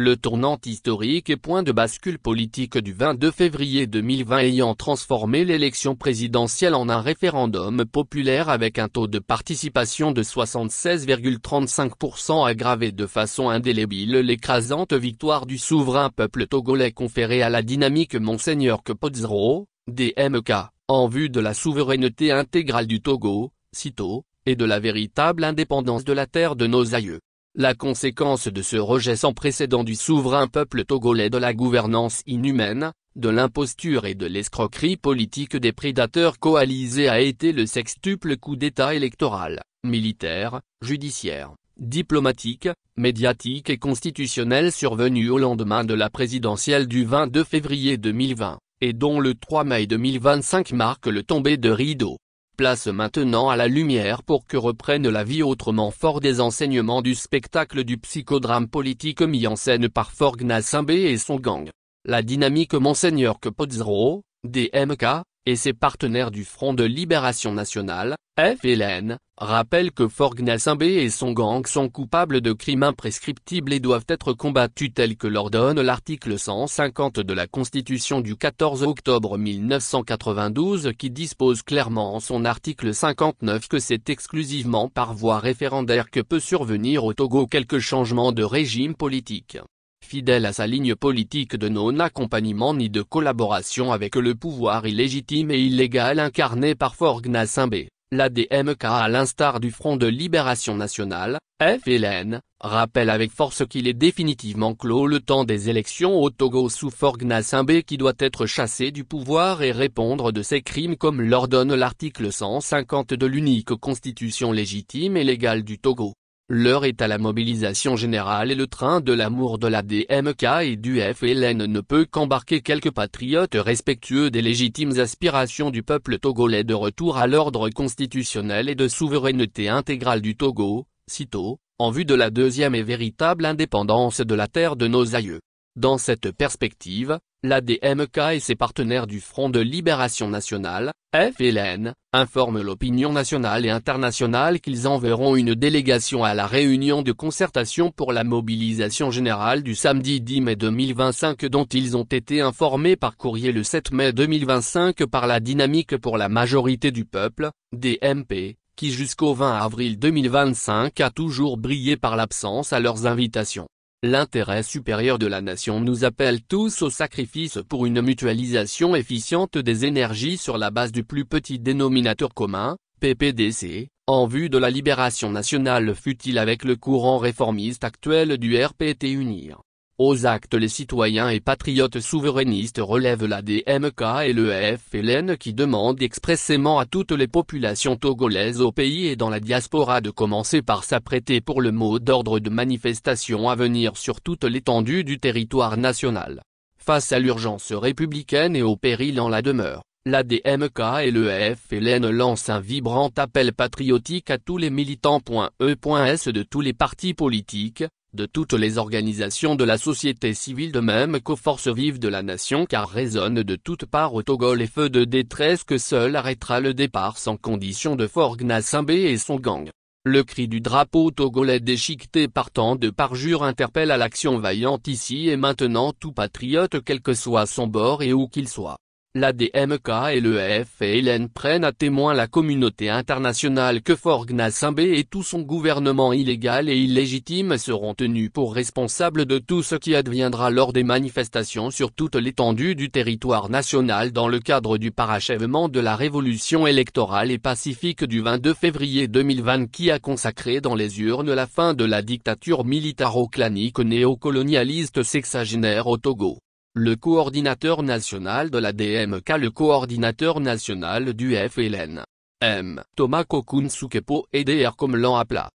Le tournant historique et point de bascule politique du 22 février 2020 ayant transformé l'élection présidentielle en un référendum populaire avec un taux de participation de 76,35% aggravé de façon indélébile l'écrasante victoire du souverain peuple togolais conférée à la dynamique Monseigneur Kpodzro, DMK, en vue de la souveraineté intégrale du Togo, sitôt, et de la véritable indépendance de la terre de nos aïeux. La conséquence de ce rejet sans précédent du souverain peuple togolais de la gouvernance inhumaine, de l'imposture et de l'escroquerie politique des prédateurs coalisés a été le sextuple coup d'État électoral, militaire, judiciaire, diplomatique, médiatique et constitutionnel survenu au lendemain de la présidentielle du 22 février 2020, et dont le 3 mai 2025 marque le tombé de rideau. Place maintenant à la lumière pour que reprenne la vie autrement fort des enseignements du spectacle du psychodrame politique mis en scène par Forgna Simbé et son gang. La dynamique Monseigneur Kpodzro, DMK, et ses partenaires du Front de Libération Nationale, FLN, rappellent que Forgna Simbé et son gang sont coupables de crimes imprescriptibles et doivent être combattus tels que l'ordonne l'article 150 de la Constitution du 14 octobre 1992 qui dispose clairement en son article 59 que c'est exclusivement par voie référendaire que peut survenir au Togo quelque changement de régime politique. Fidèle à sa ligne politique de non-accompagnement ni de collaboration avec le pouvoir illégitime et illégal incarné par Forgna Simbé, la DMK à l'instar du Front de Libération Nationale, FLN, rappelle avec force qu'il est définitivement clos le temps des élections au Togo sous Forgna Simbé qui doit être chassé du pouvoir et répondre de ses crimes comme l'ordonne l'article 150 de l'unique constitution légitime et légale du Togo. L'heure est à la mobilisation générale et le train de l'amour de la DMK et du FLN ne peut qu'embarquer quelques patriotes respectueux des légitimes aspirations du peuple togolais de retour à l'ordre constitutionnel et de souveraineté intégrale du Togo, sitôt, en vue de la deuxième et véritable indépendance de la terre de nos aïeux. Dans cette perspective, la DMK et ses partenaires du Front de Libération Nationale, FLN, informent l'opinion nationale et internationale qu'ils enverront une délégation à la réunion de concertation pour la mobilisation générale du samedi 10 mai 2025 dont ils ont été informés par courrier le 7 mai 2025 par la Dynamique pour la majorité du peuple, DMP, qui jusqu'au 20 avril 2025 a toujours brillé par l'absence à leurs invitations. L'intérêt supérieur de la nation nous appelle tous au sacrifice pour une mutualisation efficiente des énergies sur la base du plus petit dénominateur commun, PPDC, en vue de la libération nationale fût-il avec le courant réformiste actuel du RPT unir. Aux actes les citoyens et patriotes souverainistes relèvent la DMK et le FLN qui demandent expressément à toutes les populations togolaises au pays et dans la diaspora de commencer par s'apprêter pour le mot d'ordre de manifestation à venir sur toute l'étendue du territoire national. Face à l'urgence républicaine et au péril en la demeure, la DMK et le FLN lancent un vibrant appel patriotique à tous les militants.e.s de tous les partis politiques, de toutes les organisations de la société civile de même qu'aux forces vives de la nation car résonnent de toutes parts au Togo les feux de détresse que seul arrêtera le départ sans condition de Forgna Simbé et son gang. Le cri du drapeau togolais déchiqueté par tant de parjures interpelle à l'action vaillante ici et maintenant tout patriote quel que soit son bord et où qu'il soit. La DMK et le FLN prennent à témoin la communauté internationale que Forgna Simbé et tout son gouvernement illégal et illégitime seront tenus pour responsables de tout ce qui adviendra lors des manifestations sur toute l'étendue du territoire national dans le cadre du parachèvement de la révolution électorale et pacifique du 22 février 2020 qui a consacré dans les urnes la fin de la dictature militaro-clanique néocolonialiste sexagénaire au Togo. Le coordinateur national de la DMK, le coordinateur national du FLN, M. Thomas Kokun Sukepo et Dr comme l'an appela.